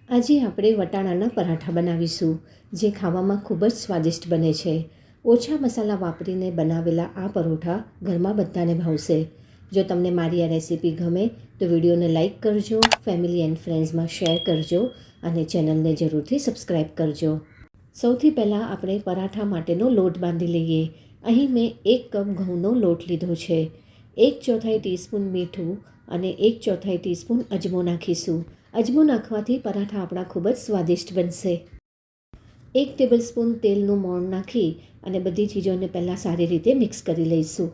આજે આપણે વટાણાના પરાઠા બનાવીશું, જે ખાવામાં ખૂબ જ સ્વાદિષ્ટ બને છે. ઓછા મસાલા વાપરીને બનાવેલા આ પરોઠા ઘરમાં બધાને ભાવશે. જો તમને મારી આ રેસીપી ગમે તો વિડીયોને લાઇક કરજો, ફેમિલી એન્ડ ફ્રેન્ડ્સમાં શેર કરજો અને ચેનલને જરૂરથી સબસ્ક્રાઈબ કરજો. સૌથી પહેલાં આપણે પરાઠા માટેનો લોટ બાંધી લઈએ. અહીં મેં 1 કપ ઘઉંનો લોટ લીધો છે. 1/4 ટીસ્પૂન મીઠું અને 1/4 ટીસ્પૂન અજમો નાખીશું. અજમો નાખવાથી પરાઠા આપણા ખૂબ જ સ્વાદિષ્ટ બનશે. 1 ટેબલસ્પૂન તેલનું મોણ નાખી અને બધી ચીજોને પહેલાં સારી રીતે મિક્સ કરી લઈશું.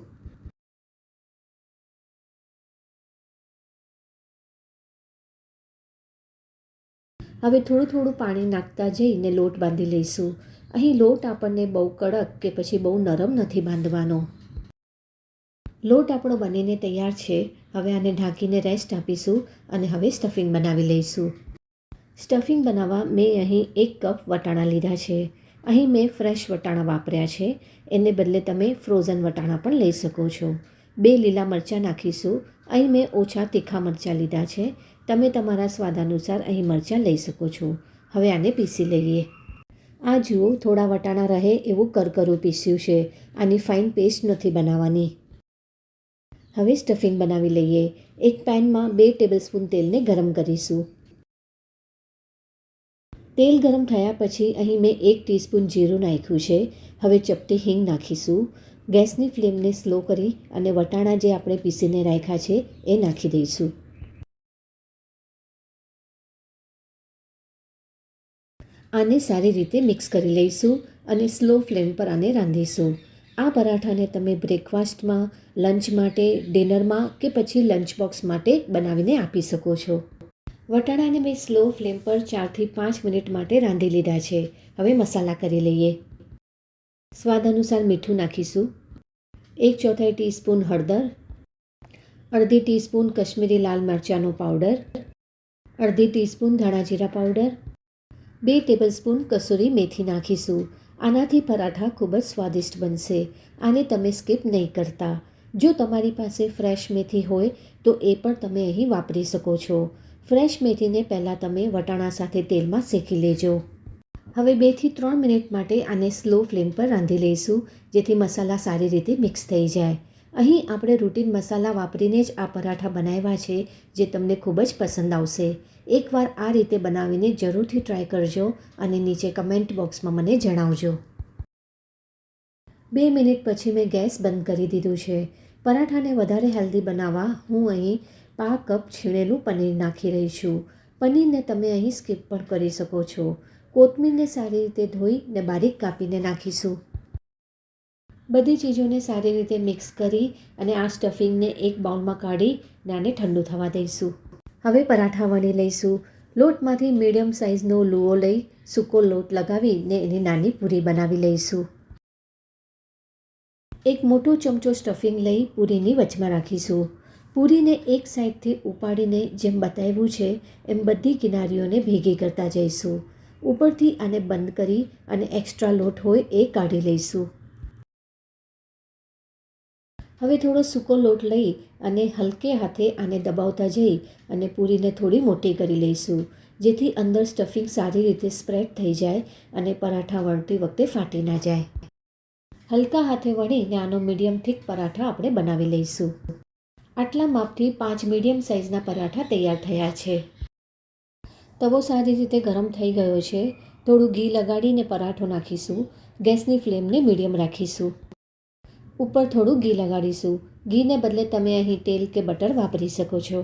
હવે થોડું થોડું પાણી નાખતા જઈને લોટ બાંધી લઈશું. અહીં લોટ આપણને બહુ કડક કે પછી બહુ નરમ નથી બાંધવાનો. લોટ આપણો બનીને તૈયાર છે. હવે આને ઢાંકીને રેસ્ટ આપીશું અને હવે સ્ટફિંગ બનાવી લઈશું. સ્ટફિંગ બનાવવા મેં અહીં 1 કપ વટાણા લીધા છે. અહીં મેં ફ્રેશ વટાણા વાપર્યા છે. એને બદલે તમે ફ્રોઝન વટાણા પણ લઈ શકો છો. 2 લીલા મરચાં નાખીશું. અહીં મેં ઓછા તીખા મરચાં લીધા છે. તમે તમારા સ્વાદ અનુસાર અહીં મરચાં લઈ શકો છો. હવે આને પીસી લઈએ. આ જુઓ, થોડા વટાણા રહે એવું કરકરું પીસ્યું છે. આની ફાઇન પેસ્ટ નથી બનાવવાની. હવે સ્ટફિંગ બનાવી લઈએ. એક પેનમાં 2 ટેબલસ્પૂન તેલને ગરમ કરીશું. તેલ ગરમ થયા પછી અહીં મેં 1 ટીસ્પૂન જીરું નાખ્યું છે. હવે ચપટી હિંગ નાખીશું. ગેસની ફ્લેમને સ્લો કરી અને વટાણા જે આપણે પીસીને રાખ્યા છે એ નાખી દઈશું. આને સારી રીતે મિક્સ કરી લઈશું અને સ્લો ફ્લેમ પર આને રાંધીશું. આ પરાઠાને તમે બ્રેકફાસ્ટમાં, લંચ માટે, ડિનરમાં કે પછી લંચ બોક્સ માટે બનાવીને આપી શકો છો. વટાણાને મેં સ્લો ફ્લેમ પર 4 થી 5 મિનિટ માટે રાંધી લીધા છે. હવે મસાલા કરી લઈએ. સ્વાદ અનુસાર મીઠું નાખીશું. 1/4 ટીસ્પૂન હળદર, અડધી ટીસ્પૂન કશ્મીરી લાલ મરચાંનો પાવડર, અડધી ટીસ્પૂન ધાણા જીરા પાવડર, 2 ટેબલસ્પૂન કસૂરી મેથી નાખીશું. આનાથી પરાઠા ખૂબ જ સ્વાદિષ્ટ બનશે. આને તમે સ્કીપ નહીં કરતા. જો તમારી પાસે ફ્રેશ મેથી હોય તો એ પણ તમે અહીં વાપરી શકો છો. ફ્રેશ મેથીને પહેલાં તમે વટાણા સાથે તેલમાં શેકી લેજો. હવે 2 થી 3 મિનિટ માટે આને સ્લો ફ્લેમ પર રાંધી લઈશું, જેથી મસાલા સારી રીતે મિક્સ થઈ જાય. અહીં આપણે રૂટીન મસાલા વાપરીને જ આ પરાઠા બનાવ્યા છે, જે તમને ખૂબ જ પસંદ આવશે. એકવાર આ રીતે બનાવીને જરૂરથી ટ્રાય કરજો અને નીચે કમેન્ટ બોક્સમાં મને જણાવજો. 2 મિનિટ પછી મેં ગેસ બંધ કરી દીધું છે. પરાઠાને વધારે હેલ્ધી બનાવવા હું અહીં 1/2 કપ છીણેલું પનીર નાખી રહી છું. પનીરને તમે અહીં સ્કીપ પણ કરી શકો છો. કોથમીરને સારી રીતે ધોઈને બારીક કાપીને નાખીશું. બધી ચીજોને સારી રીતે મિક્સ કરી અને આ સ્ટફિંગને એક બાઉલમાં કાઢીને આને ઠંડુ થવા દઈશું. હવે પરાઠા વણી લઈશું. લોટમાંથી મીડિયમ સાઇઝનો લુઓ લઈ સૂકો લોટ લગાવીને એની નાની પૂરી બનાવી લઈશું. એક મોટો ચમચો સ્ટફિંગ લઈ પૂરીની વચમાં રાખીશું. પૂરીને એક સાઈડથી ઉપાડીને જેમ બતાવ્યું છે એમ બધી કિનારીઓને ભેગી કરતા જઈશું. ઉપરથી આને બંધ કરી અને એક્સ્ટ્રા લોટ હોય એ કાઢી લઈશું. હવે થોડો સૂકો લોટ લઈ અને હલકે હાથે આને દબાવતા જઈ અને પૂરીને થોડી મોટી કરી લઈશું, જેથી અંદર સ્ટફિંગ સારી રીતે સ્પ્રેડ થઈ જાય અને પરાઠા વણતી વખતે ફાટી ના જાય. હલકા હાથે વણીને આનો મીડિયમ થીક પરાઠા આપણે બનાવી લઈશું. આટલા માપથી 5 મીડિયમ સાઇઝના પરાઠા તૈયાર થયા છે. તવો સારી રીતે ગરમ થઈ ગયો છે. થોડું ઘી લગાડીને પરાઠો નાખીશું. ગેસની ફ્લેમને મીડિયમ રાખીશું. ઉપર થોડું ઘી લગાડીશું. ઘીને બદલે તમે અહીં તેલ કે બટર વાપરી શકો છો.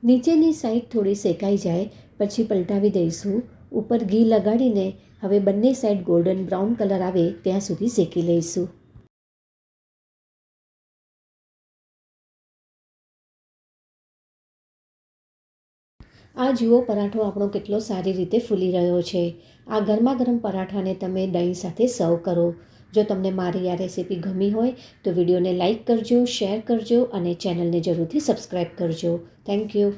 નીચેની સાઈડ થોડી શેકાઈ જાય પછી પલટાવી દઈશું. ઉપર ઘી લગાડીને હવે બંને સાઈડ ગોલ્ડન બ્રાઉન કલર આવે ત્યાં સુધી શેકી લઈશું. આ જુઓ, પરાઠો આપણો કેટલો સારી રીતે ફૂલી રહ્યો છે. આ ગરમા ગરમ પરાઠાને તમે દહીં સાથે સર્વ કરો. જો તમને મારી આ રેસીપી ગમી હોય તો વિડીયોને લાઇક કરજો, શેર કરજો અને ચેનલને જરૂરથી સબસ્ક્રાઈબ કરજો. Thank you.